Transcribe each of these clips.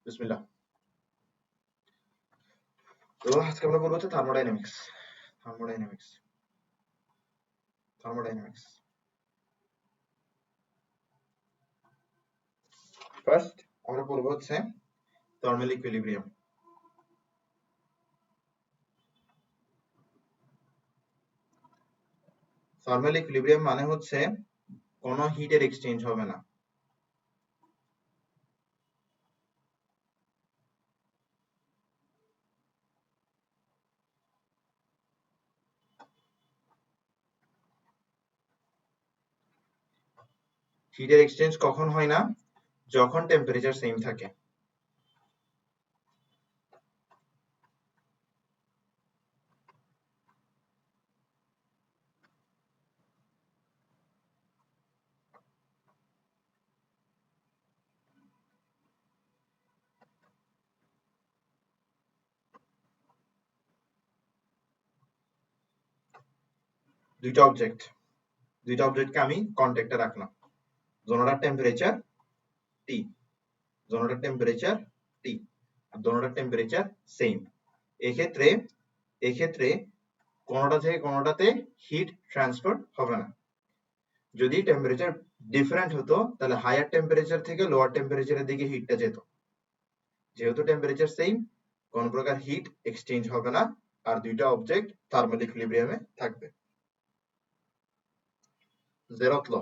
বিসমিল্লাহ। তো আজকে আমরা বলবো হচ্ছে থার্মোডাইনামিক্স। থার্মোডাইনামিক্স থার্মোডাইনামিক্স ফার্স্ট আমরা বলবো হচ্ছে থার্মাল ইকুইলিব্রিয়াম। থার্মাল ইকুইলিব্রিয়াম মানে হচ্ছে কোনো হিটের এক্সচেঞ্জ হবে না। হিটের এক্সচেঞ্জ কখন হয় না? যখন টেম্পারেচার সেম থাকে। দুইটা অবজেক্টকে আমি কন্ট্যাক্টে রাখলাম। দোনোটার টেম্পারেচার টি, দোনোটার টেম্পারেচার টি, আর দোনোটার টেম্পারেচার সেম। এক্ষেত্রে কোনোটা থেকে কোনোটাতে হিট ট্রান্সফার হবে না। যদি টেম্পারেচার ডিফারেন্ট হতো তাহলে হায়ার টেম্পারেচার থেকে লোয়ার টেম্পারেচারের দিকে হিটটা যেত। যেহেতু টেম্পারেচার সেম, কোন প্রকার হিট এক্সচেঞ্জ হবে না, আর দুইটা অবজেক্ট থার্মাল ইকুইলিব্রিয়ামে থাকবে। জেরথ ল।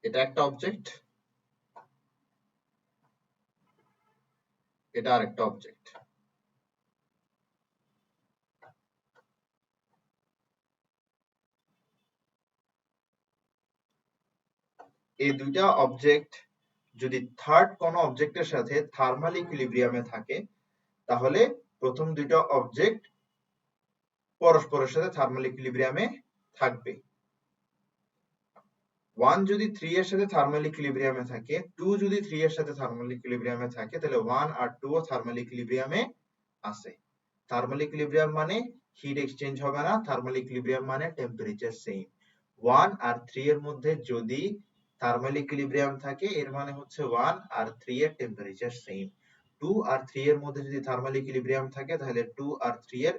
এটা একটা অবজেক্ট, এটা আরেকটা অবজেক্ট। এই দুইটা অবজেক্ট যদি থার্ড কোনো অবজেক্টের সাথে থার্মাল ইকুইলিব্রিয়ামে থাকে, তাহলে প্রথম দুইটা অবজেক্ট পরস্পরের সাথে থার্মাল ইকুইলিব্রিয়ামে থাকবে। 1 যদি 3 এর সাথে থার্মাল ইকুইলিব্রিয়ামে থাকে, 2 যদি 3 এর সাথে থার্মাল ইকুইলিব্রিয়ামে থাকে, তাহলে 1 আর 2 ও থার্মাল ইকুইলিব্রিয়ামে আছে। থার্মাল ইকুইলিব্রিয়াম মানে হিট এক্সচেঞ্জ হবে না, থার্মাল ইকুইলিব্রিয়াম মানে টেম্পারেচার সেম। 1 আর 3 এর মধ্যে যদি থার্মাল ইকুইলিব্রিয়াম থাকে, এর মানে হচ্ছে 1 আর 3 এর টেম্পারেচার সেম। 2 আর 3 এর মধ্যে যদি থার্মাল ইকুইলিব্রিয়াম থাকে, তাহলে 2 আর 3 এর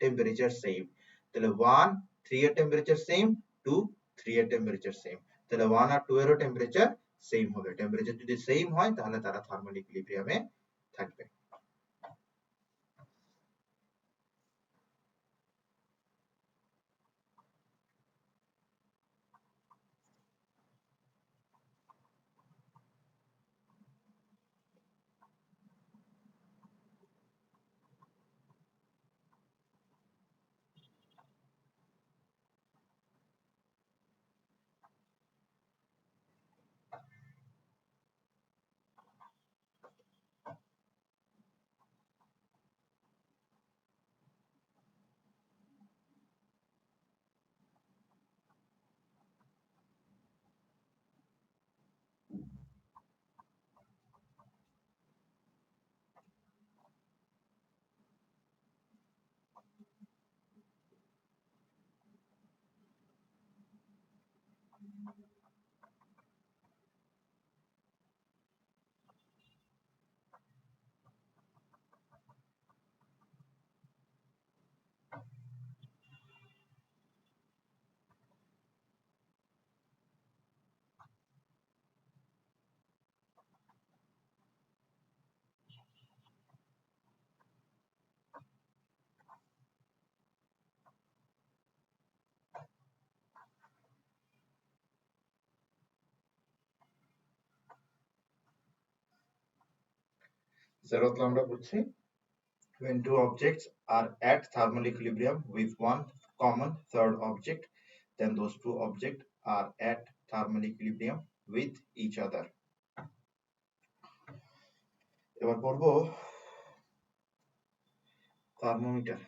টেম্পারেচার সেম। তাহলে 1 3 এর টেম্পারেচার সেম, 2 3 এর টেম্পারেচার সেম। তাহলে 1 আর 2 এরও টেম্পারেচার সেম হবে। টেম্পারেচার যদি সেম হয় তাহলে তারা থার্মাল ইকুইলিব্রিয়ামে থাকবে। Zeroth law আমরা বলছি when two objects are at thermal equilibrium with one common third object, then those two objects are at thermal equilibrium with each other. এবার পড়ব থার্মোমিটার।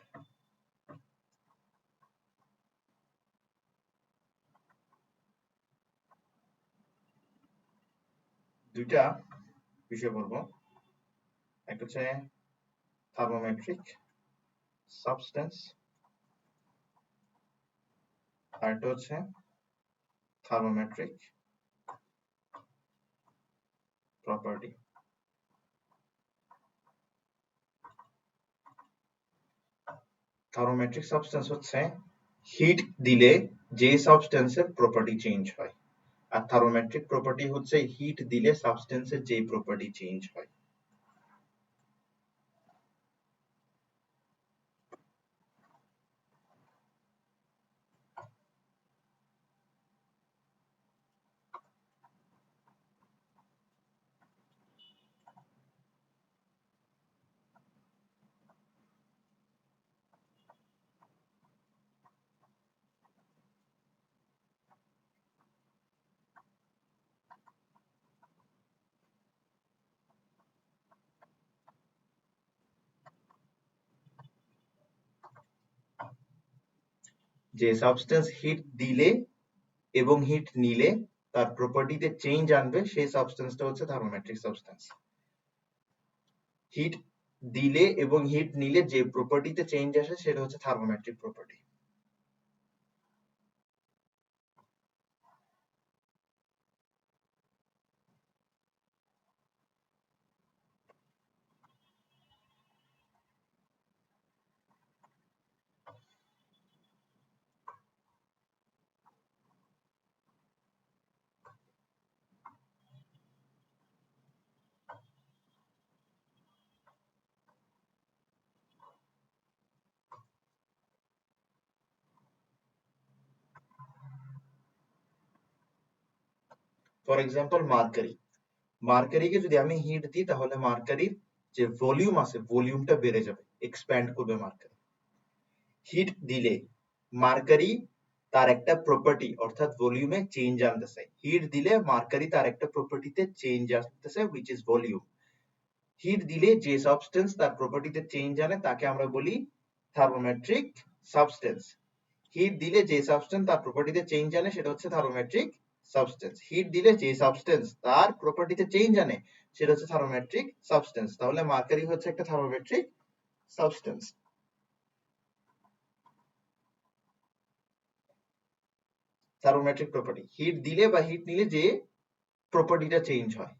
দুইটা বিষয় পড়ব, একটা হচ্ছে থার্মোমেট্রিক, সাবস্টেন্স, আর এটা হচ্ছে থার্মোমেট্রিক প্রপার্টি। থার্মোমেট্রিক সাবস্টেন্স হচ্ছে হিট দিলে যে সাবস্টেন্সের প্রপার্টি চেঞ্জ হয়, আর থার্মোমেট্রিক প্রপার্টি হচ্ছে হিট দিলে সাবস্টেন্সের যে প্রপার্টি চেঞ্জ হয়। যে সাবস্টেন্স হিট দিলে এবং হিট নিলে তার প্রপার্টিতে চেঞ্জ আনবে সেই সাবস্টেন্সটা হচ্ছে থার্মোমেট্রিক সাবস্টেন্স। হিট দিলে এবং হিট নিলে যে প্রপার্টিতে চেঞ্জ আসে সেটা হচ্ছে থার্মোমেট্রিক প্রপার্টি। ফর এক্সাম্পল মার্কারি, মার্কারিকে যদি আমি হিট দিই তাহলে মার্কারির যে ভলিউম আছে ভলিউমটা বেড়ে যাবে, এক্সপ্যান্ড করবে মার্কারি। হিট দিলে মার্কারি তার একটা প্রপার্টি অর্থাৎ ভলিউমে চেঞ্জ আনতেছে, হিট দিলে মার্কারি তার একটা প্রপার্টিতে চেঞ্জ আসতেছে হুইচ ইজ ভলিউম। হিট দিলে যে সাবস্টেন্স তার প্রপার্টিতে চেঞ্জ আনে তাকে আমরা বলি থার্মোমেট্রিক সাবস্টেন্স। হিট দিলে যে সাবস্টেন্স তার প্রপার্টিতে চেঞ্জ আনে সেটা হচ্ছে থার্মোমেট্রিক সাবস্টেন্স। হিট দিলে যে সাবস্টেন্স তার প্রপার্টিতে চেঞ্জ আনে সেটা হচ্ছে থার্মোমেট্রিক সাবস্টেন্স। তাহলে মার্কারি হচ্ছে একটা থার্মোমেট্রিক সাবস্টেন্স। থার্মোমেট্রিক প্রপার্টি, হিট দিলে বা হিট নিলে যে প্রপার্টিটা চেঞ্জ হয়।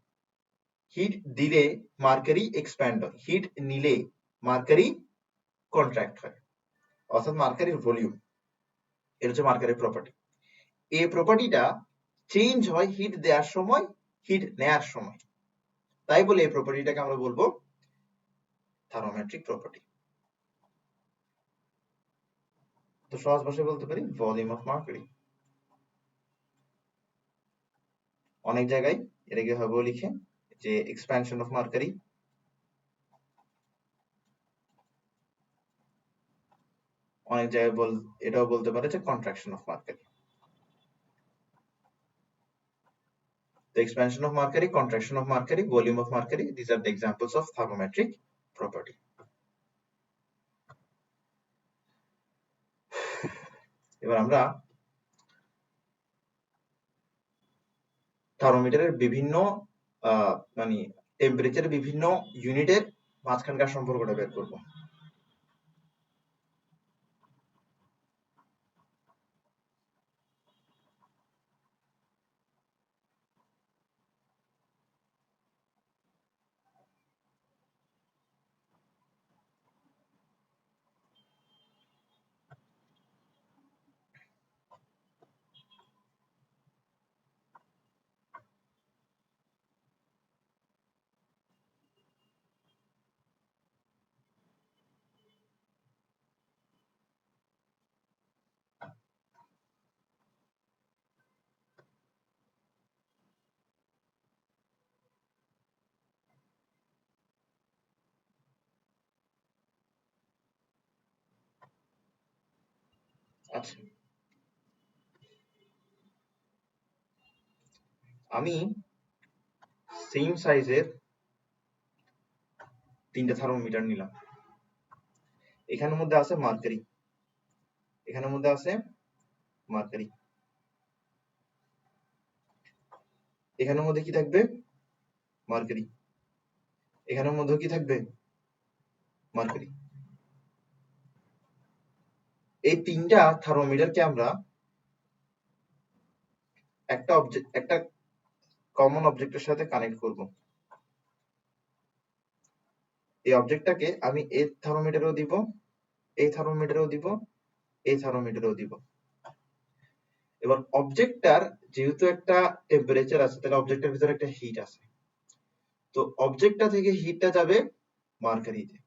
হিট দিলে মার্কারি এক্সপ্যান্ড হয়, হিট নিলে মার্কারি কন্ট্রাক্ট হয়, অর্থাৎ মার্কারির ভলিউম। এটা হচ্ছে মার্কারির প্রপার্টি। এই প্রপার্টিটা চেঞ্জ হয় হিট দেওয়ার সময়, হিট নেয়ার সময়। তাই বলে এই প্রপার্টিটাকে আমরা বলবো থার্মোমেট্রিক প্রপার্টি। তো সহজ ভাষায় বলতে পারি ভলিউম অফ মার্কারি। অনেক জায়গায় এটাকে ভাবেও লিখে যে এক্সপ্যানশন অফ মার্কারি, অনেক জায়গায় এটাও বলতে পারে যে contraction of mercury. The expansion of mercury, contraction of mercury, volume of mercury, these are the examples of thermometric property. এবার আমরা থার্মোমিটারের বিভিন্ন মানে টেম্পারেচারের বিভিন্ন ইউনিটের মাঝখানকার সম্পর্কটা বের করব। আচ্ছা, আমি সেম সাইজের তিনটা থার্মোমিটার নিলাম। এখানের মধ্যে আছে মার্কারি, এখানের মধ্যে আছে মার্কারি, এখানের মধ্যে কি থাকবে? মার্কারি। এখানের মধ্যে কি থাকবে? মার্কারি। এই তিনটা থার্মোমিটারকে আমরা একটা কমন অবজেক্টের সাথে কানেক্ট করব। এই অবজেক্টটাকে আমি এই থার্মোমিটারেও দিব, এই থার্মোমিটারেও দিব, এই থার্মোমিটারেও দিব। এবার অবজেক্টটার যেহেতু একটা টেম্পারেচার আছে, তাহলে অবজেক্টের ভিতরে একটা হিট আছে। তো অবজেক্টটা থেকে হিটটা যাবে মার্কারিতে।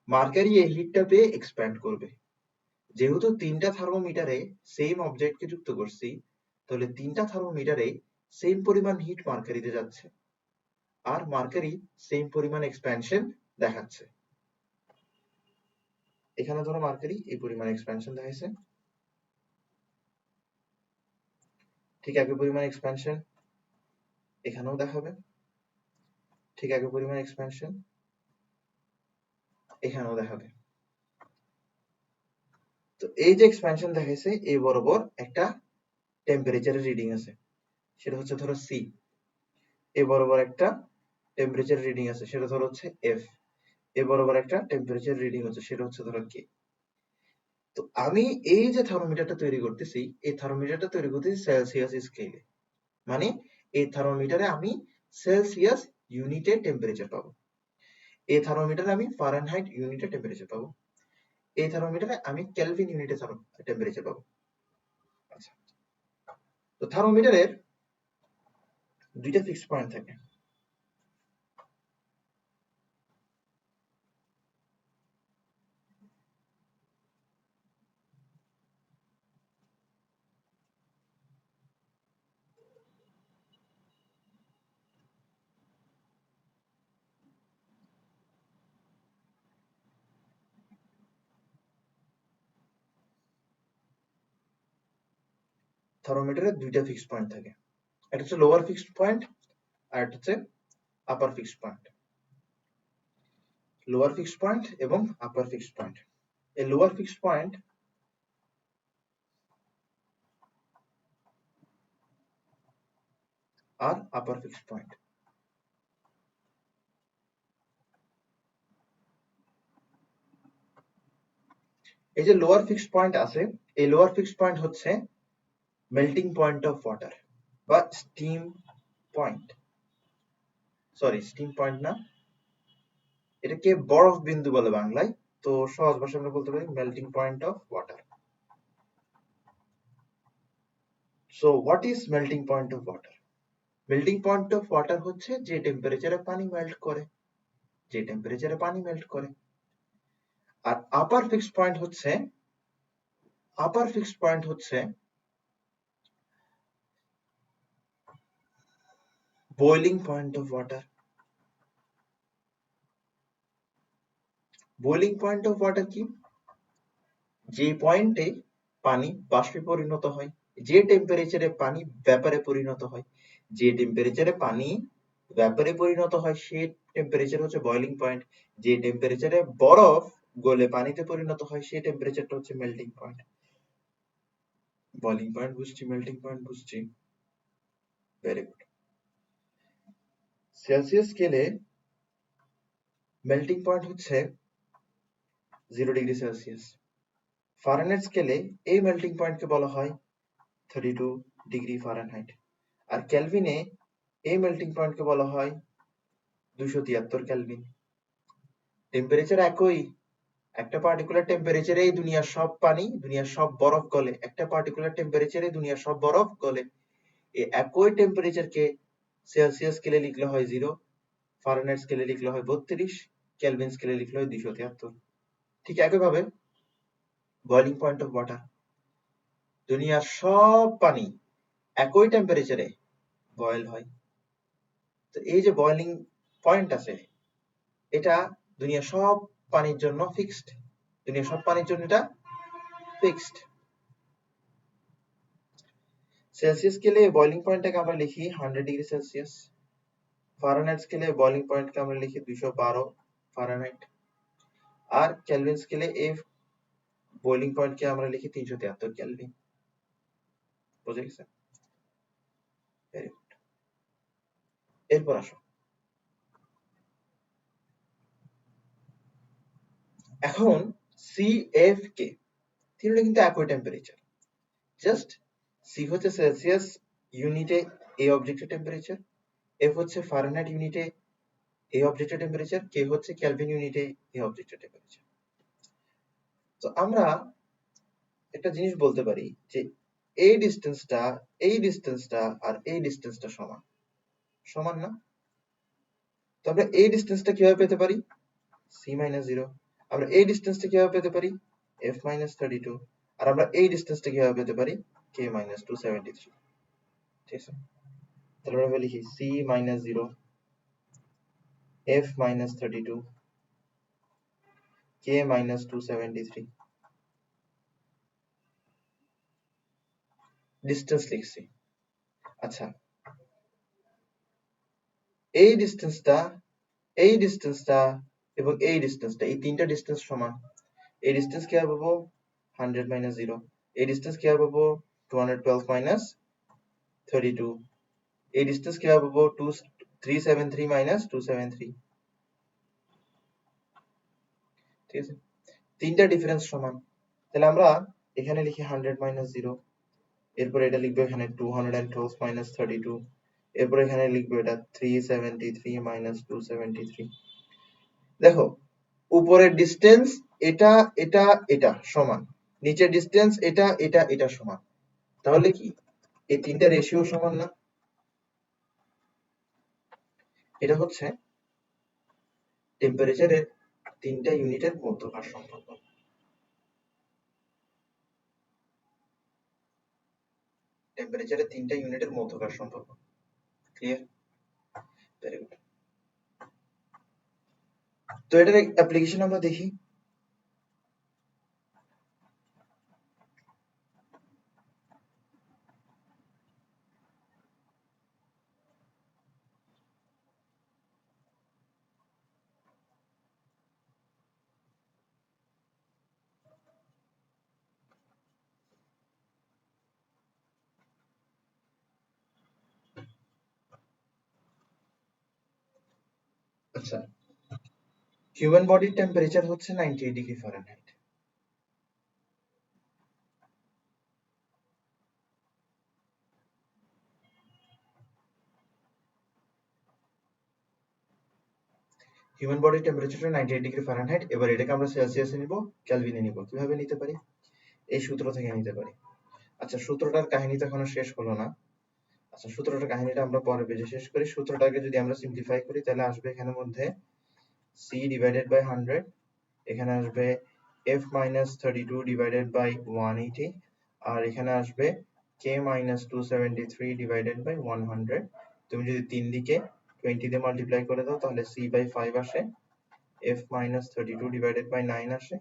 মার্কারি এই হিটটা পেয়ে এক্সপ্যান্ড করবে। যেহেতু তিনটা থার্মোমিটারে সেম অবজেক্টকে যুক্ত করছি, তাহলে তিনটা থার্মোমিটারে সেম পরিমাণ হিট মার্কারিতে যাচ্ছে, আর মার্কারি সেম পরিমাণ এক্সপ্যানশন দেখাচ্ছে। এখানে ধরো মার্কারি এই পরিমাণ এক্সপ্যানশন দেখাইছে, ঠিক একই পরিমাণ এক্সপ্যানশন এখানেও দেখাবে, ঠিক একই পরিমাণ এক্সপ্যানশন এখানেও দেখাবে। তো এই যে এক্সপ্যানশন দেখাইছে, এই বরাবর একটা টেম্পারেচারের রিডিং আছে, সেটা হচ্ছে ধরো সি। এই বরাবর একটা টেম্পারেচার রিডিং আছে, সেটা ধরো হচ্ছে এফ। এ বরাবর একটা টেম্পারেচার রিডিং হচ্ছে, সেটা হচ্ছে ধরো কে। তো আমি এই যে থার্মোমিটারটা তৈরি করতেছি, এই থার্মোমিটারটা তৈরি করতেছি সেলসিয়াস স্কেলে। মানে এই থার্মোমিটারে আমি সেলসিয়াস ইউনিটে টেম্পারেচার পাবো, এই থার্মোমিটারে আমি ফারেনহাইট ইউনিটে টেম্পারেচার পাবো, এই থার্মোমিটারে আমি কেলভিন ইউনিটে টেম্পারেচার পাবো। আচ্ছা, তো থার্মোমিটারের দুইটা ফিক্সড পয়েন্ট থাকে। থার্মোমিটারের দুইটা ফিক্সড পয়েন্ট থাকে, একটা হচ্ছে লোয়ার ফিক্সড পয়েন্ট আর একটা হচ্ছে upper fixed point. Lower fixed point এবং আপার ফিক্সড পয়েন্ট। এই লোয়ার ফিক্সড পয়েন্ট আর আপার ফিক্সড পয়েন্ট। এই যে লোয়ার ফিক্সড পয়েন্ট আছে, এই লোয়ার ফিক্সড পয়েন্ট হচ্ছে মেল্টিং পয়েন্ট অফ ওয়াটার বা steam point. Sorry, steam point না, এটাকে বরফ বিন্দু বলে বাংলায়, তো সহজ ভাষায় আমরা বলতে পারি melting point of water. So what is melting point of water? Melting point of water হচ্ছে যে টেম্পারেচারে পানি মেল্ট করে, যে টেম্পারেচারে পানি মেল্ট করে। আর আপার ফিক্সড পয়েন্ট হচ্ছে, আপার ফিক্সড পয়েন্ট হচ্ছে boiling point of water. Boiling point of water কি? যে পয়েন্টে পানি বাষ্পে পরিণত হয়, যে টেম্পারেচারে পানি ভ্যাপারে পরিণত হয়, যে টেম্পারেচারে পানি ভ্যাপারে পরিণত হয় সেই টেম্পারেচার হচ্ছে বয়লিং পয়েন্ট। যে টেম্পারেচারে বরফ গলে পানিতে পরিণত হয় সেই টেম্পারেচারটা হচ্ছে মেল্টিং পয়েন্ট। বয়লিং পয়েন্ট বুঝছি, মেল্টিং পয়েন্ট বুঝছি, ভেরি গুড। সেলসিয়াস স্কেলে মেল্টিং পয়েন্ট হচ্ছে 0 ডিগ্রি সেলসিয়াস। ফারেনহাইট স্কেলে এই মেল্টিং পয়েন্টকে বলা হয় 32 ডিগ্রি ফারেনহাইট। আর কেলভিনে এই মেল্টিং পয়েন্টকে বলা হয় 273 কেলভিন। টেম্পারেচার একই, একটা পার্টিকুলার টেম্পারেচারে দুনিয়ার সব পানি, দুনিয়ার সব বরফ গলে, একটা পার্টিকুলার টেম্পারেচারে দুনিয়ার সব বরফ গলে। এই একই টেম্পারেচারকে সেলসিয়াস স্কেলে লিখলে হয় 0, ফারেনহাইট স্কেলে লিখলে হয় 32, কেলভিন স্কেলে লিখলে হয় 273। ঠিক একইভাবে বয়লিং পয়েন্ট অফ ওয়াটার, দুনিয়ার সব পানি একই টেম্পারেচারে বয়েল হয়। তো এই যে বয়লিং পয়েন্ট আছে, এটা দুনিয়ার সব পানির জন্য ফিক্সড, দুনিয়ার সব পানির জন্য এটা ফিক্সড। সেলসিয়াস স্কেলে বয়লিং পয়েন্টটাকে আমরা লিখি 100 ডিগ্রি সেলসিয়াস। ফারেনহাইট স্কেলে বয়লিং পয়েন্টকে আমরা লিখি 212 ফারেনহাইট। আর কেলভিন স্কেলে এই বয়লিং পয়েন্টকে আমরা লিখি 373 কেলভিন। বুঝে গেছে? Very good. এরপর আসো, এখন CF কে তিনটা কিন্তু একই টেম্পারেচার, জাস্ট সি হচ্ছে সেলসিয়াস ইউনিটে এই অবজেক্টের টেম্পারেচার, এফ হচ্ছে ফারেনহাইট ইউনিটে এই অবজেক্টের টেম্পারেচার, কে হচ্ছে কেলভিন ইউনিটে এই অবজেক্টের টেম্পারেচার। তো আমরা একটা জিনিস বলতে পারি যে এই ডিসটেন্সটা আর এই ডিসটেন্সটা সমান, সমান না? তো আমরা এই ডিসটেন্সটা কিভাবে পেতে পারি? C minus 0। আমরা এই ডিসটেন্সটা কিভাবে পেতে পারি? F minus 32। আর আমরা এই ডিসটেন্সটা কিভাবে পেতে পারি? কে মাইনাস 273। ঠিক আছে, তাহলে আমরা লিখি সি মাইনাস 0, এফ মাইনাস 32, কে মাইনাস 273। ডিসটেন্স লিখছি। আচ্ছা, এই ডিসটেন্সটা এবং এই ডিসটেন্সটা, এই তিনটা ডিসটেন্স সমান। এই ডিসটেন্স কিভাবে পাবো? 100 মাইনাস 0। এই ডিসটেন্স কিভাবে পাবো? 212 মাইনাস 32। এই ডিসটেন্স কিভাবে পাবো? 373 মাইনাস 273। ঠিক আছে, তিনটা ডিফারেন্স সমান। তাহলে আমরা এখানে লিখি 100 মাইনাস 0, এরপর এটা লিখবো এখানে 212 মাইনাস 32, এরপর এখানে লিখবো এটা 373 মাইনাস 273। দেখো, উপরের ডিসটেন্স এটা এটা এটা সমান, নিচের ডিসটেন্স এটা এটা এটা সমান, তাহলে কি এই তিনটা রেশিও সমান না? এটা হচ্ছে টেম্পারেচারের তিনটা ইউনিটের মধ্যকার সম্পর্ক। টেম্পারেচারের তিনটা ইউনিটের মধ্যকার সম্পর্ক। ক্লিয়ার? Very good. তো এটার অ্যাপ্লিকেশন আমরা দেখি। আচ্ছা, হিউম্যান বডির টেম্পারেচার হচ্ছে 98 ডিগ্রি ফারেনহাইট। হিউম্যান বডির টেম্পারেচারটা 98 ডিগ্রি ফারেনহাইট। এবার এটাকে আমরা সেলসিয়াসে নিব, কেলভিনে নিব। কিভাবে নিতে পারি? এই সূত্র থেকে নিতে পারি। আচ্ছা, সূত্রটার কাহিনী তো এখনো শেষ হলো না। আচ্ছা, সূত্রটার কাহিনীটা আমরা পরে পেজে শেষ করি। সূত্রটাকে যদি আমরা সিম্পলিফাই করি তাহলে আসবে এখানের মধ্যে c ডিভাইডেড বাই 100, এখানে আসবে f মাইনাস 32 ডিভাইডেড বাই 180, আর এখানে আসবে k মাইনাস 273 ডিভাইডেড বাই 100। তুমি যদি তিন দিকে 20 দিয়ে মাল্টিপ্লাই করে দাও তাহলে c বাই 5 আসে, f মাইনাস 32 ডিভাইডেড বাই 9 আসে,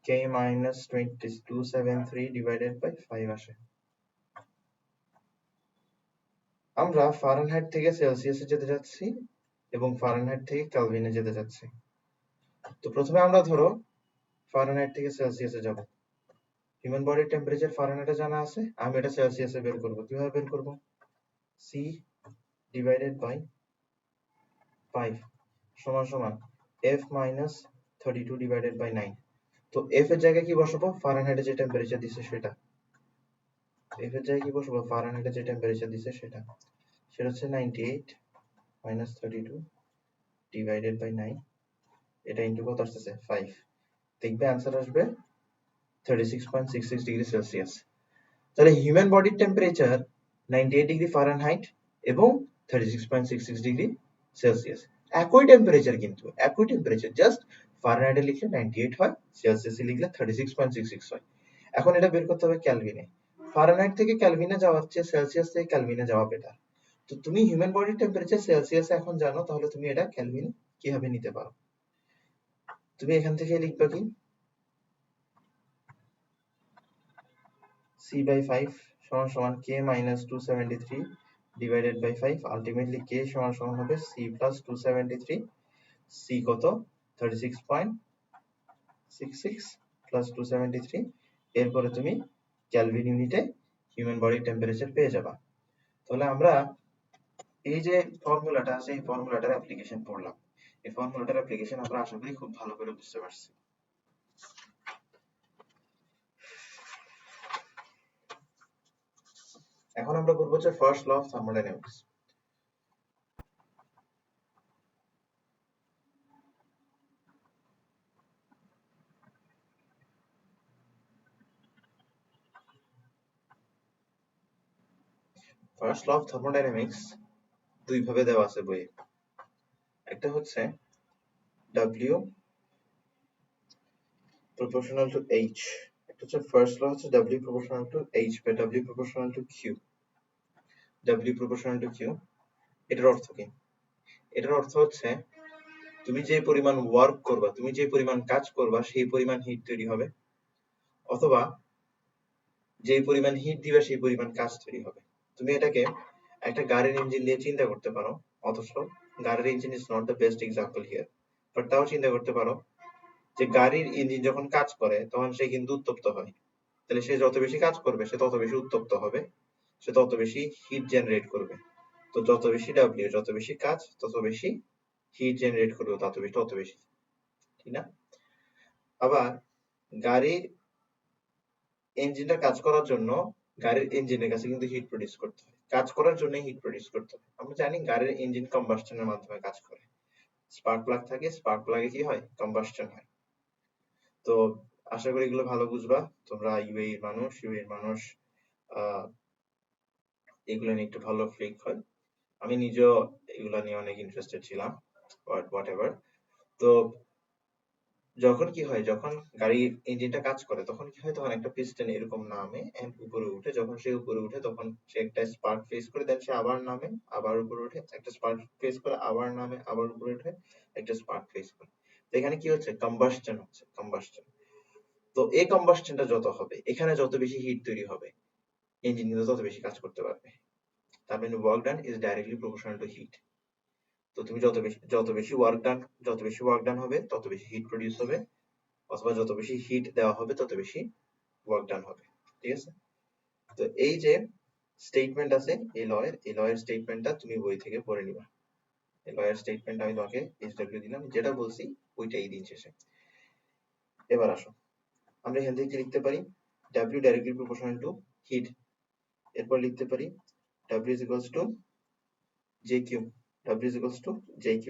k মাইনাস 273 ডিভাইডেড বাই 5 আসে। আমরা ফারেনহাইট থেকে সেলসিয়াসে যেতে যাচ্ছি এবং ফারেনহাইট থেকে কেলভিনে যেতে যাচ্ছি। তো প্রথমে আমরা ধরো ফারেনহাইট থেকে সেলসিয়াসে যাব। হিউম্যান বডির টেম্পারেচার ফারেনহাইটে জানা আছে, আমি এটা সেলসিয়াসে বের করব। কিভাবে বের করব? c ডিভাইডেড বাই 5 সমান সমান f মাইনাস 32 ডিভাইডেড বাই 9। তো f এর জায়গায় কি বসাবো? ফারেনহাইটে যে টেম্পারেচার দিছে সেটা। f এর জায়গায় কি বসাবো? ফারেনহাইটে যে টেম্পারেচার দিছে সেটা। সেটা হচ্ছে 98 মাইনাস 32 ডিভাইডেড বাই 9, এটা ইনটু কত আসছে? 5। দেখবে आंसर আসবে 36.66 ডিগ্রি সেলসিয়াস। তাহলে হিউম্যান বডির টেম্পারেচার 98 ডিগ্রি ফারেনহাইট এবং 36.66 ডিগ্রি সেলসিয়াস। একই টেম্পারেচার, কিন্তু একই টেম্পারেচার, জাস্ট ফারেনহাইটে লিখলে 98 হয়, সেলসিয়াসে লিখলে 36.66 হয়। এখন এটা বের করতে হবে কেলভিনে। ফারেনহাইট থেকে কেলভিনে যাওয়ার চেয়ে সেলসিয়াস থেকে কেলভিনে যাওয়া বেটার। তো তুমি হিউম্যান বডির টেম্পারেচার সেলসিয়াসে এখন জানো, তাহলে তুমি এটা কেলভিনে কিভাবে নিতে পারো? তুমি এখান থেকে লিখবা কি? c by 5 সমান সমান k minus 273 divided by 5, ultimately k সমান সমান হবে c plus 273। c কত? 36.66 plus 273। এরপরে তুমি কেলভিন ইউনিটে হিউম্যান বডির টেম্পারেচার পেয়ে যাবা। তাহলে আমরা এই যে ফর্মুলাটা আছে, এই ফর্মুলাটার অ্যাপ্লিকেশন পড়লাম। এই ফর্মুলাটার অ্যাপ্লিকেশন আমরা আশা করি খুব ভালো করে বুঝতে পারছি। এখন আমরা করবো হচ্ছে first law of thermodynamics. First law of thermodynamics দুই ভাবে দেওয়া আছে বইয়ে। একটা হচ্ছে W proportional to H, একটা হচ্ছে ফার্স্ট ল হচ্ছে W proportional to H বা W proportional to Q। W proportional to Q এটার অর্থ কি? এটার অর্থ হচ্ছে তুমি যে পরিমাণ ওয়ার্ক করবা, তুমি যে পরিমাণ কাজ করবা সেই পরিমাণ হিট তৈরি হবে, অথবা যে পরিমাণ হিট দিবা সেই পরিমাণ কাজ তৈরি হবে। তুমি এটাকে একটা গাড়ির ইঞ্জিন দিয়ে চিন্তা করতে পারো, অথচ গাড়ির engine is not the best example here, but তাও চিন্তা করতে পারো যে গাড়ির ইঞ্জিন যখন কাজ করে তখন সে কিন্তু উত্তপ্ত হয়। তাহলে সে যত বেশি কাজ করবে সে তত বেশি উত্তপ্ত হবে, সে তত বেশি হিট জেনারেট করবে। তো যত বেশি ডাব্লিউ, যত বেশি কাজ তত বেশি হিট জেনারেট করবে, তত বেশি, ঠিক না? আবার গাড়ির ইঞ্জিনটা কাজ করার জন্য গাড়ির ইঞ্জিনের কাছে কিন্তু হিট প্রডিউস করতে হয়, কাজ করার জন্য হিট প্রডিউস করতে হয়। আমরা জানি গাড়ির ইঞ্জিন কম্বাসশনের মাধ্যমে কাজ করে, স্পার্ক প্লাগ থাকে, স্পার্ক প্লাগে কি হয়, কম্বাসশন হয়। তো আশা করি এগুলো ভালো বুঝবা তোমরা, ইউএই মানুষ এগুলো নিয়ে একটু ভালো ফ্লিক হয়। আমি নিজেও এগুলো নিয়ে অনেক ইন্টারেস্টেড ছিলাম, হোয়াট এভার। তো যখন কি হয়, যখন গাড়ির ইঞ্জিনটা কাজ করে তখন কি হয়, তখন একটা পিস্টন এরকম নামে এন্ড উপরে উঠে, যখন সে উপরে উঠে তখন সে একটা স্পার্ক ফেস করে, দেন সে আবার নামে, আবার উপরে উঠে, একটা স্পার্ক ফেস করে, আবার নামে, আবার উপরে উঠে, একটা স্পার্ক ফেস করে। তো এখানে কি হচ্ছে, কম্বাসশন হচ্ছে, কম্বাসশন। তো এই কম্বাসশনটা যত হবে, এখানে যত বেশি হিট তৈরি হবে, ইঞ্জিন কিন্তু তত বেশি কাজ করতে পারবে। তার মানে work done is directly proportional to heat. তো তুমি যত বেশি ওয়ার্ক ডান হবে তত বেশি হিট প্রডিউস হবে, অথবা যত বেশি হিট দেওয়া হবে তত বেশি ওয়ার্ক ডান হবে, ঠিক আছে? তো এই যে স্টেটমেন্ট আছে এই লয়ের স্টেটমেন্টটা তুমি বই থেকে পড়ে নিবা। এই লয়ের স্টেটমেন্ট আমি তোমাকে এইচডব্লিউ দিলাম, যেটা বলছি ওইটাই দিন শেষে। এবার আসো, আমরা এখান থেকে কি লিখতে পারি, W directly proportional to heat. এরপর লিখতে পারি W is equals to JQ, W is equals to JQ।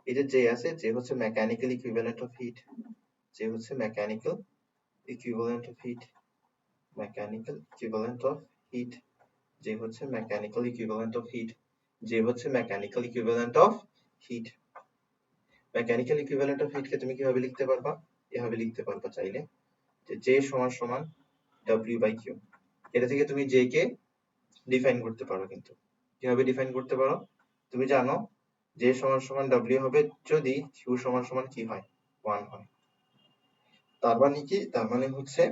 এই যে J আছে, J হচ্ছে mechanical equivalent of heat, J হচ্ছে mechanical equivalent of heat, mechanical equivalent of heat, J হচ্ছে mechanical equivalent of heat, J হচ্ছে mechanical equivalent of heat. Mechanical equivalent of heat কে তুমি কিভাবে লিখতে পারবা, এভাবে লিখতে পারবা চাইলে যে J সমান সমান W বাই Q। এটা থেকে তুমি J কে ডিফাইন করতে পারো, কিন্তু কিভাবে ডিফাইন করতে পারো, তুমি জানো J সমান সমান W হবে যদি Q সমান সমান কি হয়, 1 হয়। তার মানে কি, তার মানে হচ্ছে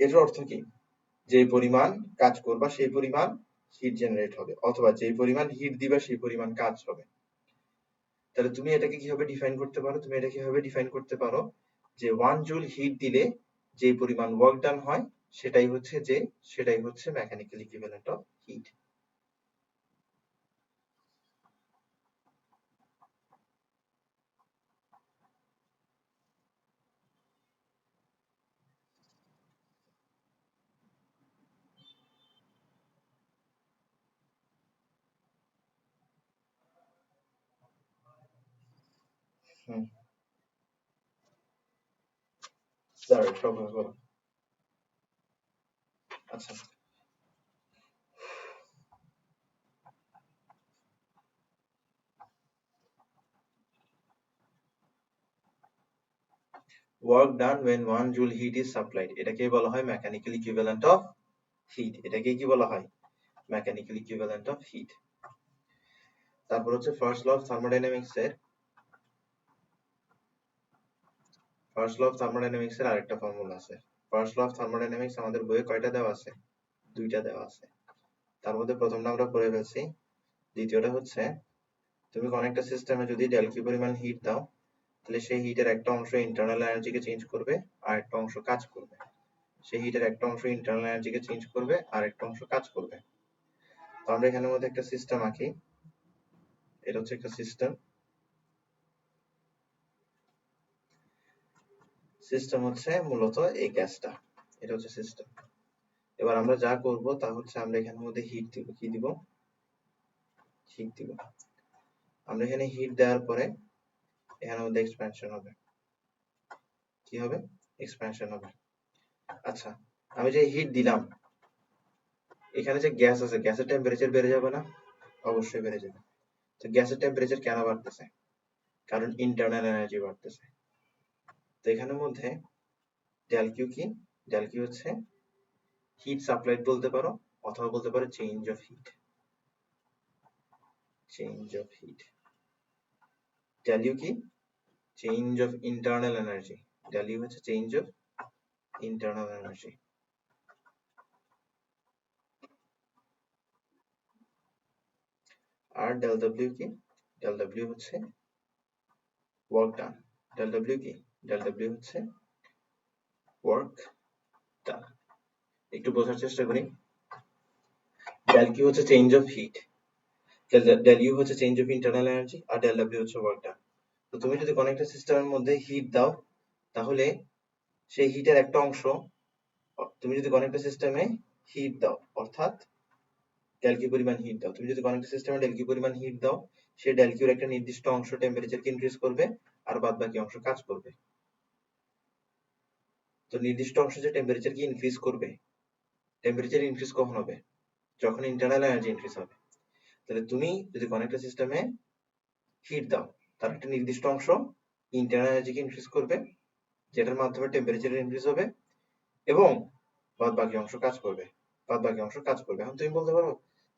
এর অর্থ কি, যে পরিমাণ কাজ করবা সেই পরিমাণ হিট জেনারেট হবে, অথবা যে পরিমাণ হিট দিবা সেই পরিমাণ কাজ হবে। তাহলে তুমি এটাকে কিভাবে ডিফাইন করতে পারো, তুমি এটা কিভাবে ডিফাইন করতে পারো যে 1 জুল হিট দিলে যে পরিমাণ ওয়ার্ক ডান হয় সেটাই হচ্ছে মেকানিক্যাল ইকুইভ্যালেন্ট অফ হিট। হুম, দাঁড়াও সব বলো। আচ্ছা, work done when 1 joule heat is supplied, এটাকে বলা হয় মেকানিক্যাল ইকুইভ্যালেন্ট অফ হিট, এটাকে কি বলা হয়, মেকানিক্যাল ইকুইভ্যালেন্ট অফ হিট। তারপর হচ্ছে ফার্স্ট ল অফ থার্মোডাইনামিক্স এর আরেকটা ফর্মুলা আছে। ফার্স্ট ল অফ থার্মোডাইনামিক্স আমাদের বইয়ে কয়টা দেওয়া আছে, দুইটা দেওয়া আছে। তার মধ্যে প্রথমটা আমরা পড়ে ফেলছি, দ্বিতীয়টা হচ্ছে তুমি কোন একটা সিস্টেমে যদি ডেল কিউ পরিমাণ হিট দাও, তাহলে সেই হিটের একটা অংশ ইন্টারনাল এনার্জিকে চেঞ্জ করবে আর একটা অংশ কাজ করবে, সেই হিটের একটা অংশ ইন্টারনাল এনার্জিকে চেঞ্জ করবে আর একটা অংশ কাজ করবে। তো আমরা এখানের মধ্যে একটা সিস্টেম আঁকি, এটা হচ্ছে একটা সিস্টেম হচ্ছে মূলত এই গ্যাসটা, এটা হচ্ছে সিস্টেম। এবার আমরা যা করব তা হচ্ছে আমরা এখানের মধ্যে হিট দিব, কি দিব, হিট দিব। আমরা এখানে হিট দেওয়ার পরে এখানের মধ্যে এক্সপ্যানশন হবে, কি হবে, এক্সপ্যানশন হবে। আচ্ছা, আমি যে হিট দিলাম, এখানে যে গ্যাস আছে, গ্যাসের টেম্পারেচার বেড়ে যাবে না? অবশ্যই বেড়ে যাবে। তো গ্যাসের টেম্পারেচার কেন বাড়তেছে? কারণ ইন্টারনাল এনার্জি বাড়তেছে। তো এখানের মধ্যে ডেল কিউ কি, ডেল কিউ হচ্ছে হিট সাপ্লাইড বলতে পারো, অথবা বলতে পারো change of heat, change of heat. Del U কি, change of internal energy, del U হচ্ছে চেঞ্জ অফ ইন্টারনাল এনার্জি। আর ডেল ডব্লিউ কি, ডেল ডব্লিউ হচ্ছে ওয়ার্ক ডান। ডেল ডব্লিউ কি, ডেল ডব্লিউ হচ্ছে ওয়ার্ক ডান। একটু বোঝার চেষ্টা করি। ডেল কিউ হচ্ছে change of heat, del U হচ্ছে চেঞ্জ অফ ইন্টারনাল এনার্জি, আর ডেল ডব্লিউ হচ্ছে ওয়ার্ক ডান। তো তুমি যদি কোনো একটা সিস্টেমের মধ্যে হিট দাও, তাহলে সেই হিটের একটা অংশ, তুমি যদি কোনো একটা সিস্টেমে হিট দাও, অর্থাৎ ডেল কিউ পরিমাণ হিট দাও, তুমি যদি কোনো একটা সিস্টেমে ডেল কিউ পরিমাণ হিট দাও, সেই ডেল কিউর একটা নির্দিষ্ট অংশ টেম্পারেচারকে ইনক্রিজ করবে, আর বাদ বাকি অংশ কাজ করবে। তো নির্দিষ্ট অংশ যে টেম্পারেচারকে ইনক্রিজ করবে, টেম্পারেচার ইনক্রিজ কখন হবে? যখন ইন্টারনাল এনার্জি ইনক্রিজ হবে। তাহলে তুমি যদি কোনো একটা সিস্টেমে হিট দাও, তার একটা নির্দিষ্ট অংশ ইন্টারনাল এনার্জিকে ইনক্রিজ করবে, যেটার মাধ্যমে টেম্পারেচার ইনক্রিজ হবে, এবং বাদ বাকি অংশ কাজ করবে, বাদ বাকি অংশ কাজ করবে। এখন তুমি বলতে পারো,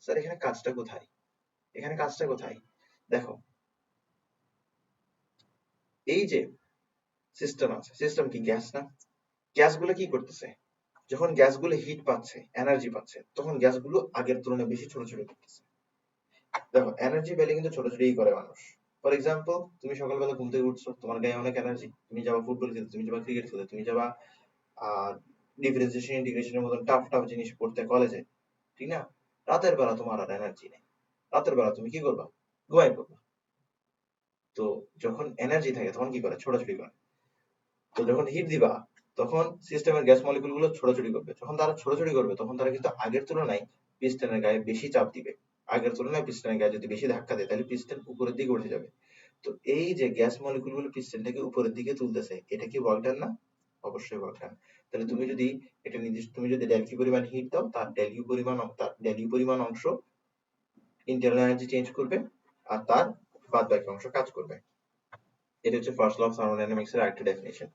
স্যার এখানে কাজটা কোথায়, এখানে কাজটা কোথায়? দেখো, এই যে সিস্টেম আছে, সিস্টেম কি গ্যাস না? গ্যাসগুলো কি করতেছে? যখন গ্যাসগুলো হিট পাচ্ছে, এনার্জি পাচ্ছে, তখন গ্যাসগুলো আগের তুলনায় বেশি ছোটাছুটি করতেছে। দেখো, এনার্জি পেলে কিন্তু ছোটাছুটিই করে মানুষ। ফর এক্সাম্পল, তুমি সকালবেলা ঘুম থেকে উঠছো, তোমার গায়ে অনেক এনার্জি, তুমি যাবা ফুটবল খেলতে, তুমি যাবা ক্রিকেট খেলতে, তুমি যাবা ডিফারেন্সিয়েশন ইন্টিগ্রেশনের মতন টাফ টাফ জিনিস পড়তে কলেজে, ঠিক না? রাতের বেলা তোমার আর এনার্জি নেই, রাতের বেলা তুমি কি করবা? ঘুমাই পড়বা। তো যখন এনার্জি থাকে তখন কি করে? ছোটাছুটি করে। তো যখন হিট দিবা, তখন সিস্টেমের গ্যাস মলিকুল গুলো ছোটাছুটি করবে, যখন তারা ছোটাছুটি করবে তখন তারা কিন্তু আগের তুলনায় পিস্টনের গায়ে বেশি চাপ দিবে। আগের তুলনায় পিস্টনের গায়ে যদি বেশি ধাক্কা দেয়, তাহলে পিস্টন উপরের দিকে উঠে যাবে। তো এই যে গ্যাস মলিকুল গুলো পিস্টনটাকে উপরের দিকে তুলতেছে, এটা কি ওয়ার্ক ডান না? অবশ্যই ওয়ার্ক ডান। তাহলে তুমি যদি এটা নির্দিষ্ট, তুমি যদি ডেল কিউ পরিমাণ হিট দাও, তার ডেল ইউ পরিমাণ অংশ ইন্টারনাল এনার্জি চেঞ্জ করবে, আর তার বাদ বাকি অংশ কাজ করবে। এটা হচ্ছে ফার্স্ট ল অফ থার্মোডাইনামিক্স এর আরেকটা ডেফিনেশন।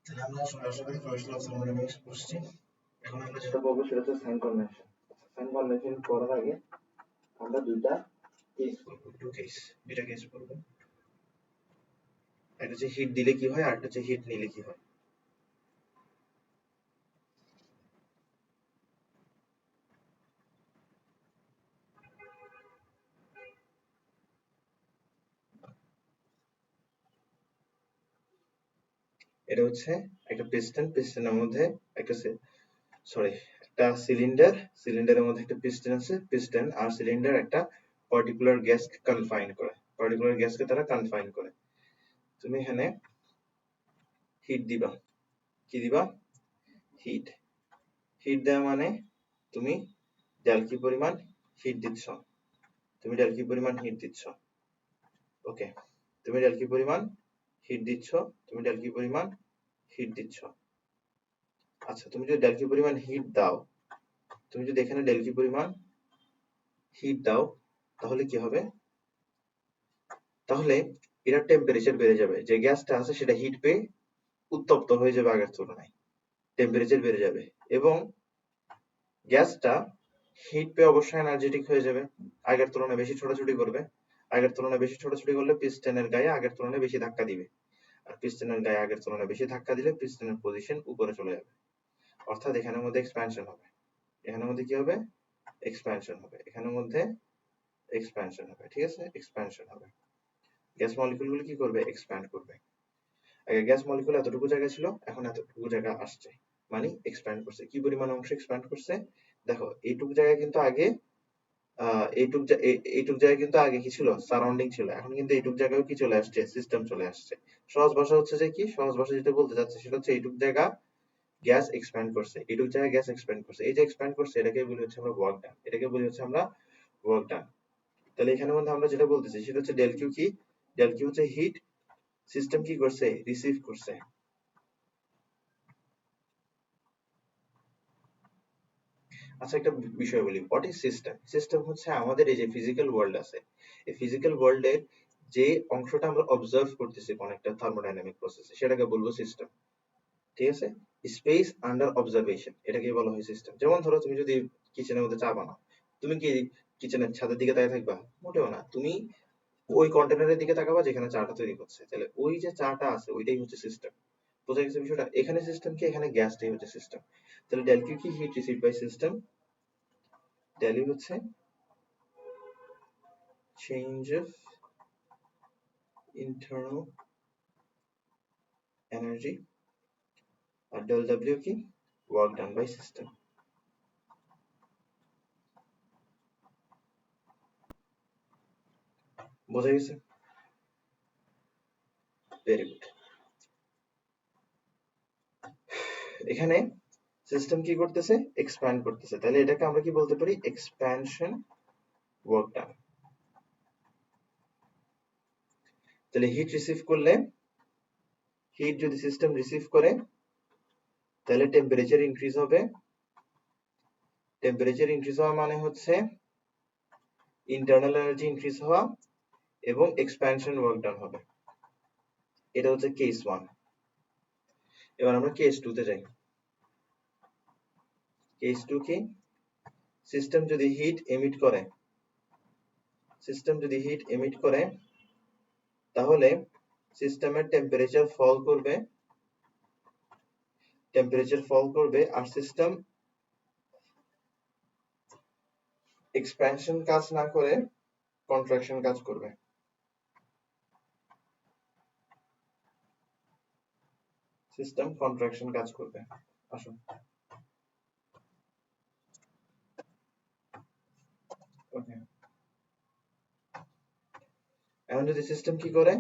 তাহলে আমরা আশা করি ফার্স্ট ল অফ থার্মোডাইনামিক্স বুঝছি। এখন আমরা যেটা বলবো সেটা হচ্ছে সাইন কনভেনশন। সাইন কনভেনশন করার আগে আমরা দুইটা কেস করবো, দুইটা কেস করবো। একটা হচ্ছে হিট দিলে কি হয়, আর একটা হচ্ছে হিট নিলে কি হয়। এটা হচ্ছে একটা পিস্টন, পিস্টনের মধ্যে একটা সরি একটা সিলিন্ডারের মধ্যে একটা পিস্টন আছে, পিস্টন আর সিলিন্ডার একটা পার্টিকুলার গ্যাসকে কনফাইন করে, পার্টিকুলার গ্যাসকে তারা কনফাইন করে। তুমি এখানে হিট দিবা, কি দিবা? হিট। হিট দেওয়া মানে তুমি ডেলকি পরিমাণ হিট দিচ্ছ, তুমি ডেলকি পরিমাণ হিট দিচ্ছ। ওকে, তুমি ডেলকি পরিমাণ হিট দিচ্ছ, তুমি ডেলকি পরিমাণ হিট দিচ্ছ। আচ্ছা, তুমি যদি ডেলকি পরিমাণ হিট দাও, তুমি যদি এখানে ডেলকি পরিমাণ হিট দাও, তাহলে কি হবে? তাহলে এটার টেম্পারেচার বেড়ে যাবে, যে গ্যাসটা আছে সেটা হিট পেয়ে উত্তপ্ত হয়ে যাবে আগের তুলনায়, টেম্পারেচার বেড়ে যাবে এবং গ্যাসটা হিট পেয়ে অবশ্যই এনার্জেটিক হয়ে যাবে, আগের তুলনায় বেশি ছোটাছুটি করবে, আগের তুলনায় বেশি ছোটাছুটি করলে পিস্টনের গায়ে আগের তুলনায় বেশি ধাক্কা দিবে, আর পিস্টনের গায়ে আগের তুলনায় বেশি ধাক্কা দিলে পিস্টনের পজিশন উপরে চলে যাবে, অর্থাৎ এখানের মধ্যে এক্সপ্যানশন হবে, এখানের মধ্যে কি হবে? এক্সপ্যানশন হবে, এখানের মধ্যে এক্সপ্যানশন হবে, ঠিক আছে? এক্সপ্যানশন হবে, গ্যাস মলিকুলগুলো কি করবে? এক্সপ্যান্ড করবে। আগে গ্যাস মলিকুল এতটুকু জায়গা ছিল, এখন এতটুকু জায়গা আসছে, মানে এক্সপ্যান্ড করছে। কি পরিমাণ অংশ এক্সপ্যান্ড করছে? দেখো এইটুকু জায়গা কিন্তু আগে এইটুক জায়গায় কিন্তু আগে কি ছিল? সারাউন্ডিং ছিল, এখন কিন্তু এইটুক জায়গায় কি চলে আসছে? সিস্টেম চলে আসছে। সহজ ভাষা হচ্ছে যে কি, সহজ ভাষা যেটা বলতে চাচ্ছে সেটা হচ্ছে এইটুক জায়গা গ্যাস এক্সপ্যান্ড করছে, এইটুক জায়গায় গ্যাস এক্সপ্যান্ড করছে, এই যে এক্সপ্যান্ড করছে এটাকে বলি হচ্ছে আমরা ওয়ার্ক ডান, এটাকে বলি হচ্ছে আমরা ওয়ার্ক ডান। তাহলে এখানের মধ্যে আমরা যেটা বলতেছি সেটা হচ্ছে ডেল কিউ কি? ডেল কিউ হচ্ছে হিট সিস্টেম কি করছে? রিসিভ করছে। আচ্ছা, একটা বিষয় বলি, হোয়াট ইজ সিস্টেম? সিস্টেম হচ্ছে আমাদের এই যে ফিজিক্যাল ওয়ার্ল্ড আছে, এই ফিজিক্যাল ওয়ার্ল্ডের যে অংশটা আমরা অবজার্ভ করতেছি কোন একটা থার্মোডাইনামিক প্রসেসে, সেটাকে বলবো সিস্টেম, ঠিক আছে? স্পেস আন্ডার অবজারভেশন, এটাকে বলা হয় সিস্টেম। যেমন ধরো তুমি যদি কিচেনের মধ্যে চা বানাও, তুমি কি কিচেনের ছাদের দিকে তাকিয়ে থাকবা? মোটেও না, তুমি ওই কন্টেনারের দিকে তাকাবা যেখানে চাটা তৈরি হচ্ছে, তাহলে ওই যে চাটা আছে ওইটাই হচ্ছে সিস্টেম। বোঝা গেছে বিষয়টা? এখানে সিস্টেম কি? এখানে গ্যাসটাই হচ্ছে সিস্টেম। তাহলে ডেল কিউ কি? Heat received by system. Del U হচ্ছে চেঞ্জ অফ ইন্টারনাল এনার্জি, আর ডেল ডব্লিউ কি? Work done by system. বোঝা গেছে? Very good. এখানে সিস্টেম কি করতেছে? এক্সপ্যান্ড করতেছে, তাহলে এটাকে আমরা কি বলতে পারি? Expansion work done. তাহলে হিট রিসিভ করলে, হিট যদি সিস্টেম রিসিভ করে তাহলে টেম্পারেচার ইনক্রিজ হবে, টেম্পারেচার ইনক্রিজ হওয়া মানে হচ্ছে ইন্টারনাল এনার্জি ইনক্রিজ হওয়া এবং এক্সপ্যানশন ওয়ার্ক ডান হবে। এটা হচ্ছে কেস 1। এবার আমরা কেস 2 তে যাই। কেস 2 কি? সিস্টেম যদি হিট এমিট করে, সিস্টেম যদি হিট এমিট করে তাহলে সিস্টেমের টেম্পারেচার ফল করবে, টেম্পারেচার ফল করবে আর সিস্টেম এক্সপ্যানশন কাজ না করে কন্ট্রাকশন কাজ করবে। সিস্টেম কন্ট্রাকশন কাজ করবে। আসুন, ওকে, এখন যদি সিস্টেম কি করে?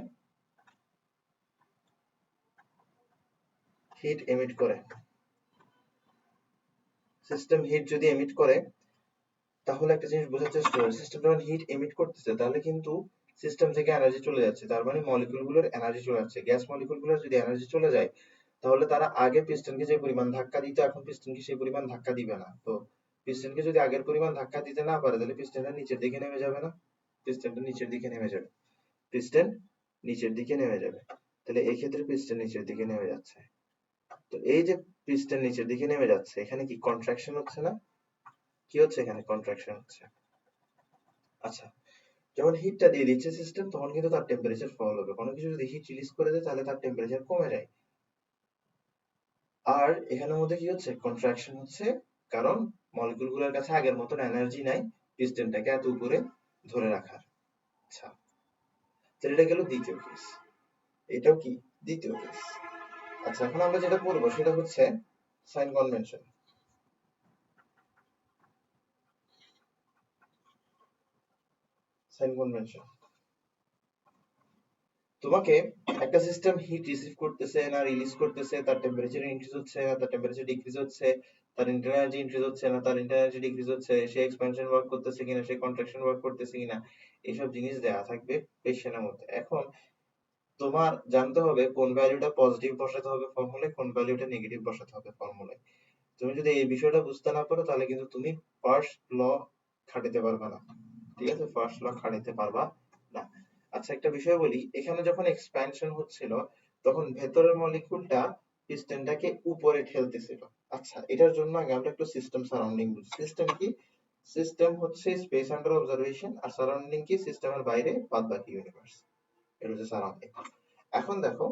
হিট এমিট করে। সিস্টেম হিট যদি এমিট করে তাহলে একটা জিনিস বোঝার চেষ্টা করো, সিস্টেম যখন হিট এমিট করতেছে তাহলে কিন্তু সিস্টেম থেকে এনার্জি চলে যাচ্ছে, তার মানে মলিকুলগুলোর এনার্জি চলে যাচ্ছে। গ্যাস মলিকুলগুলোর যদি এনার্জি চলে যায় তাহলে তারা আগে পিস্টনকে যে পরিমাণ ধাক্কা দিত এখন পিস্টনকে সেই পরিমাণ ধাক্কা দিবে না। তো পিস্টনকে যদি আগের পরিমাণ ধাক্কা দিতে না পারে তাহলে পিস্টনটা নিচের দিকে নেমে যাবে না? পিস্টনটা নিচের দিকে নেমে যাবে, পিস্টন নিচের দিকে নেমে যাবে। তাহলে এই ক্ষেত্রে পিস্টন নিচের দিকে নেমে যাচ্ছে। তো এই যে পিস্টন নিচের দিকে নেমে যাচ্ছে, এখানে কি কন্ট্রাকশন হচ্ছে না? কি হচ্ছে? এখানে কন্ট্রাকশন হচ্ছে। আচ্ছা, যখন হিটটা দিয়ে দিচ্ছে সিস্টেম তখন কিন্তু তার টেম্পারেচার ফল হবে। কোনো কিছু যদি হিট রিলিজ করে দেয় তাহলে তার টেম্পারেচার কমে যায়। আর এখানের মধ্যে কি হচ্ছে? কন্ট্রাকশন হচ্ছে, কারণ মলিকুলগুলোর কাছে আগের মতন এনার্জি নাই পিস্টনটাকে এত উপরে ধরে রাখার। আচ্ছা, তাহলে এটা গেল দ্বিতীয় কেস। এটাও কি? দ্বিতীয় কেস। আচ্ছা, এখন আমরা যেটা করবো সেটা হচ্ছে সাইন কনভেনশন। Sign convention. তোমাকে একটা সিস্টেম হিট রিসিভ করতেছে না রিলিজ করতেছে, তার টেম্পারেচার ইনক্রিজ হচ্ছে না তার টেম্পারেচার ডিক্রিজ হচ্ছে, তার ইন্টারনাল এনার্জি ইনক্রিজ হচ্ছে না তার ইন্টারনাল এনার্জি ডিক্রিজ হচ্ছে, সে এক্সপ্যানশন ওয়ার্ক করতেছে কিনা সে কন্ট্রাকশন ওয়ার্ক করতেছে কিনা, এইসব জিনিস দেয়া থাকবে কোয়েশ্চেনের মধ্যে। এখন তোমার জানতে হবে কোন ভ্যালুটা পজিটিভ বসাতে হবে ফর্মুলায়, কোন ভ্যালুটা নেগেটিভ বসাতে হবে ফর্মুলায়। তুমি যদি এই বিষয়টা বুঝতে না পারো তাহলে কিন্তু তুমি ফার্স্ট ল খাটাতে পারবে না, ঠিক আছে? ফার্স্ট ল খাটাতে পারবা না। আচ্ছা একটা বিষয় বলি, এখানে যখন এক্সপ্যানশন হচ্ছিল তখন ভেতরের মলিকিউলটা পিস্টনটাকে উপরে ঠেলতেছিল। আচ্ছা এটার জন্য আগে আমরা একটু সিস্টেম সারাউন্ডিং বুঝি। সিস্টেম কি? সিস্টেম হচ্ছে স্পেস আন্ডার অবজারভেশন, আর সারাউন্ডিং কি? সিস্টেমের বাইরে বাদবাকি ইউনিভার্স, এটা হচ্ছে সারাউন্ডিং। এখন দেখো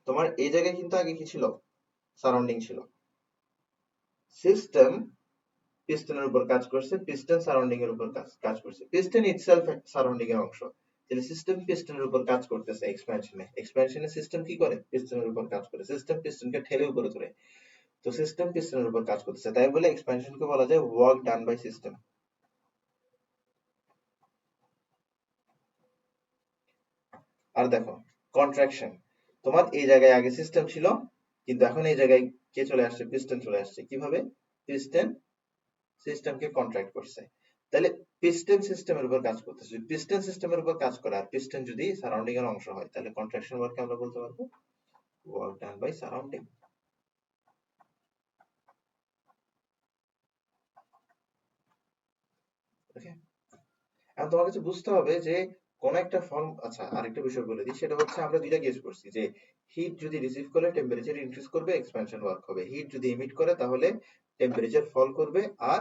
তোমার এই জায়গায় কিন্তু আগে কি ছিল? সারাউন্ডিং ছিল। সিস্টেম পিস্টনের উপর কাজ করছে, পিস্টন সারাউন্ডিং এর উপর কাজ করছে, পিস্টন ইটসেলফ সারাউন্ডিং এর অংশ। তাহলে সিস্টেম পিস্টনের উপর কাজ করতেছে এক্সপ্যানশনে, এক্সপ্যানশনে সিস্টেম কি করে? পিস্টনের উপর কাজ করে, সিস্টেম পিস্টনকে ঠেলে উপরে তোলে। তো সিস্টেম পিস্টনের উপর কাজ করতেছে, তাই বলে এক্সপ্যানশনকে বলা যায় ওয়ার্ক ডান বাই সিস্টেম। আর দেখো কন্ট্রাকশন, তোমার এই জায়গায় আগে সিস্টেম ছিল কিন্তু এখন এই জায়গায় কে চলে আসছে? পিস্টন চলে আসছে। কিভাবে? পিস্টন সিস্টেমকে কন্ট্রাক্ট করছে। তাহলে পিস্টন সিস্টেমের উপর কাজ করতেছে, যদি পিস্টন সিস্টেমের উপর কাজ করে আর পিস্টন যদি সারাউন্ডিং এর অংশ হয় তাহলে কন্ট্রাকশন ওয়ার্ককে আমরা বলতে পারবো ওয়ার্ক ডান বাই সারাউন্ডিং। ওকে, এখন তোমার কাছে বুঝতে হবে যে কোন একটা ফর্ম। আচ্ছা আরেকটা বিষয় বলে দিই, সেটা হচ্ছে আমরা দুইটা কেস করছি যে হিট যদি রিসিভ করে টেম্পারেচার ইনক্রিজ করবে, এক্সপ্যানশন ওয়ার্ক হবে, হিট যদি এমিট করে তাহলে টেম্পারেচার ফল করবে আর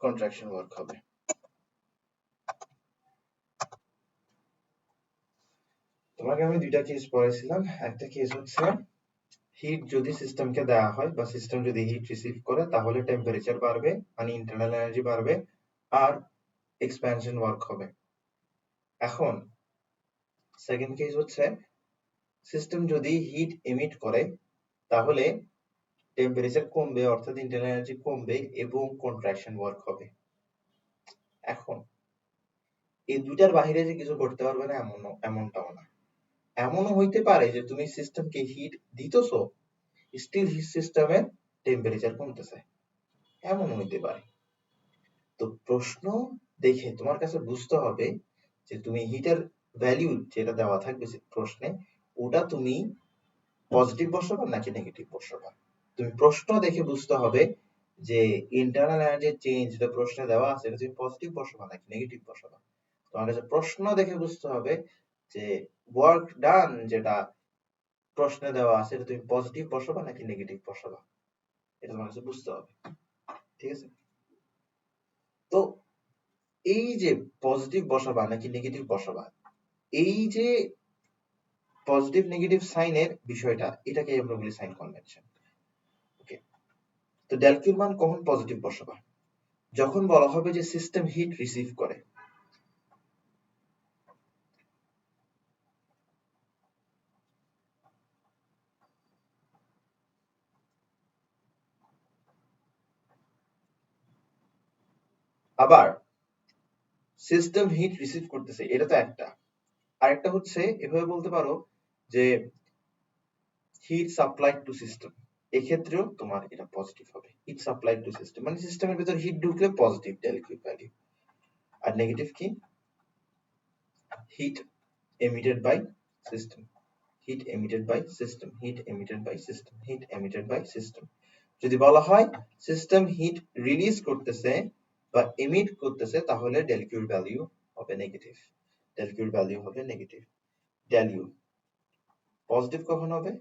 কন্ট্রাকশন ওয়ার্ক হবে। তোমাকে আমি দুইটা কেস পড়াইছিলাম, একটা কেস হচ্ছে হিট যদি সিস্টেমকে দেওয়া হয় বা সিস্টেম যদি হিট রিসিভ করে তাহলে টেম্পারেচার বাড়বে মানে ইন্টারনাল এনার্জি বাড়বে আর এক্সপ্যানশন ওয়ার্ক হবে। এখন সেকেন্ড কেস হচ্ছে সিস্টেম যদি হিট এমিট করে তাহলে টেম্পারেচার কমবে অর্থাৎ ইন্টারনাল এনার্জি কমবে এবং কন্ট্রাকশন ওয়ার্ক হবে। এখন এই দুইটার বাইরে যে কিছু করতে পারবে না এমনটাও না। এমনও হইতে পারে যে তুমি সিস্টেমকে হিট দিতেছো, স্টিল হিট সিস্টেমের টেম্পারেচার কমতেছে, এমন হইতে পারে। তো প্রশ্ন দেখে তোমার কাছে বুঝতে হবে যে তুমি হিটের ভ্যালু যেটা দেওয়া থাকবে প্রশ্নে, ওটা তুমি পজিটিভ বসাবা নাকি নেগেটিভ বসাবা। তুমি প্রশ্ন দেখে বুঝতে হবে যে ইন্টারনাল এনার্জি চেঞ্জ যেটা প্রশ্নে দেওয়া আছে এটা তুমি পজিটিভ বসাবা নাকি নেগেটিভ বসাবা। তোমার কাছে প্রশ্ন দেখে বুঝতে হবে যে ওয়ার্ক ডান যেটা প্রশ্নে দেওয়া আছে এটা তুমি পজিটিভ বসাবা নাকি নেগেটিভ বসাবা, এটা তোমার কাছে বুঝতে হবে। ঠিক আছে? তো এই যে পজিটিভ বসাবা নাকি নেগেটিভ বসাবা, এই যে পজিটিভ নেগেটিভ সাইনের বিষয়টা, এটাকে আমরা বলি সাইন কনভেনশন। ওকে, তো ডেল কিউর মান কখন পজিটিভ বসাবা? যখন বলা হবে যে সিস্টেম হিট রিসিভ করে। আবার সিস্টেম হিট রিসিভ করতেছে, এটা তো একটা। আরেকটা হচ্ছে এভাবে বলতে পারো যে হিট সাপ্লাইড টু সিস্টেম, এক্ষেত্রেও তোমার এটা পজিটিভ হবে। হিট সাপ্লাইড টু সিস্টেম মানে সিস্টেমের ভিতর হিট ঢুকলে পজিটিভ ডেল কিউ ভ্যালু। আর নেগেটিভ কি? Heat emitted by system, heat emitted by system, heat emitted by system, heat emitted by system. যদি বলা হয় সিস্টেম হিট রিলিজ করতেছে বা এমিট করতেছে তাহলে ডেল কিউর ভ্যালু হবে নেগেটিভ, ডেল কিউর ভ্যালু হবে নেগেটিভ। ডেল ইউ পজিটিভ কখন হবে?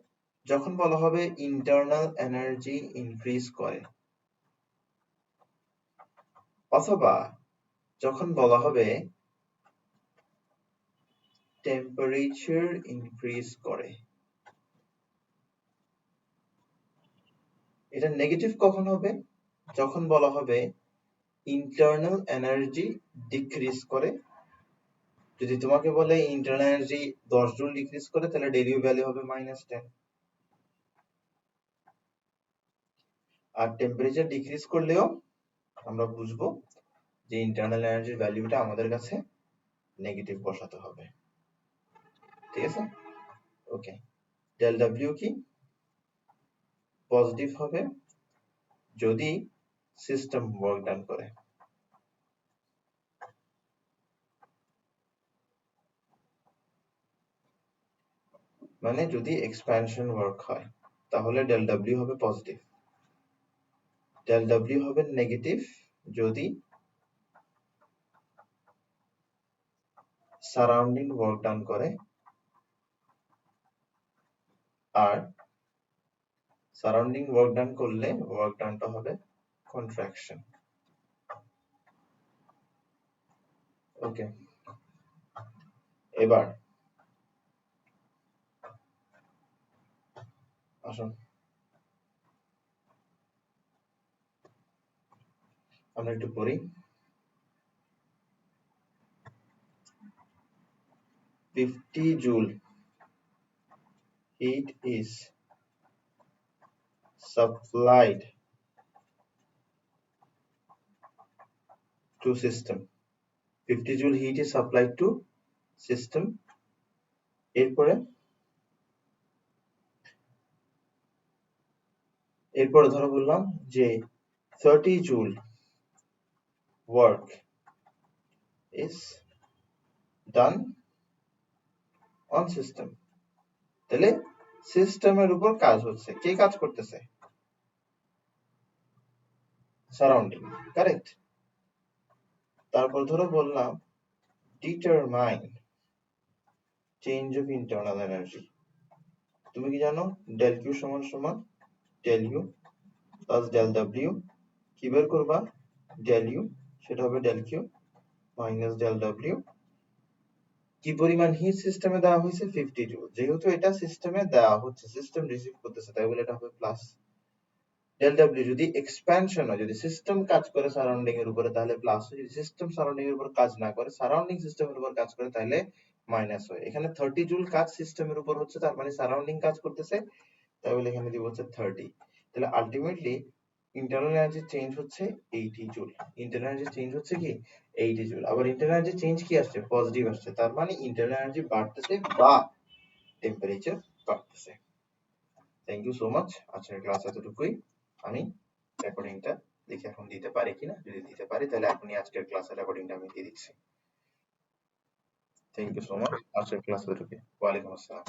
যখন বলা হবে ইন্টারনাল এনার্জি ইনক্রিজ করে, অথবা যখন বলা হবে টেম্পারেচার ইনক্রিজ করে। এটা নেগেটিভ কখন হবে? যখন বলা হবে ইন্টারনাল এনার্জি ডিক্রিজ করে। যদি তোমাকে বলে ইন্টারনাল এনার্জি 10 জুল ডিক্রিজ করে তাহলে ডেল ইউ ভ্যালু হবে -10। আর টেম্পারেচার ডিক্রিজ করলেও আমরা বুঝবো যে ইন্টারনাল এনার্জির ভ্যালুটা আমাদের কাছে নেগেটিভ বসাতে হবে, ঠিক আছে? ওকে, ডেল ডব্লিউ কি পজিটিভ হবে যদি সিস্টেম ওয়ার্ক ডান করে, মানে যদি এক্সপ্যানশন ওয়ার্ক হয় তাহলে ডেল ডব্লিউ হবে পজিটিভ, ডেল ডব্লিউ হবে নেগেটিভ যদি সারাউন্ডিং ওয়ার্ক ডান করে, আর সারাউন্ডিং ওয়ার্ক ডান করলে ওয়ার্ক ডানটা হবে কন্ট্রাকশন। ওকে, এবার আসুন আমরা একটু পড়ি। 50 joule heat is supplied to system, 50 joule heat is supplied to system। এরপরে ধরো বললাম যে 30 joule work is done on system, তাহলে সিস্টেমের উপর কাজ হচ্ছে, কে কাজ করতেছে? Surrounding, correct. তারপর ধরো বললাম determine change of internal energy, তুমি কি জানো ডেল কিউ সমান সমান del U plus del W, কি বের করবা? ডেল ইউ, সেটা হবে del Q minus del W. কি পরিমাণ হিট সিস্টেমে দেওয়া হয়েছে? 50 জুল, যেহেতু এটা সিস্টেমে দেওয়া হচ্ছে, সিস্টেম রিসিভ করতেছে, তাই বলে এটা হবে প্লাস। ডেল ডব্লিউ যদি এক্সপ্যানশন হয়, যদি সিস্টেম কাজ করে সারাউন্ডিং এর উপরে তাহলে প্লাস হয়, যদি সিস্টেম সারাউন্ডিং এর উপর কাজ না করে, সারাউন্ডিং সিস্টেমের উপর কাজ করে তাহলে মাইনাস হয়। এখানে 30 জুল কাজ সিস্টেমের উপর হচ্ছে, তার মানে সারাউন্ডিং কাজ করতেছে, তাই বলে এখানে দিব হচ্ছে 30। তাহলে আলটিমেটলি ইন্টারনাল এনার্জি চেঞ্জ হচ্ছে 80 জুল, ইন্টারনাল এনার্জি চেঞ্জ হচ্ছে কি 80 জুল। আবার ইন্টারনাল এনার্জি চেঞ্জ কি আসছে? পজিটিভ আসছে, তার মানে ইন্টারনাল এনার্জি বাড়তেছে বা টেম্পারেচার বাড়তেছে। থ্যাংক ইউ সো মাচ, আজকের ক্লাস এতটুকুই। আমি রেকর্ডিংটা দেখি এখন দিতে পারি কিনা, যদি দিতে পারি তাহলে এখনই আজকের ক্লাসের রেকর্ডিংটা আমি দিয়ে দিচ্ছি। থ্যাংক ইউ সো মাচ, আজকের ক্লাস এতটুকুই। ওয়ালাইকুম আসসালাম।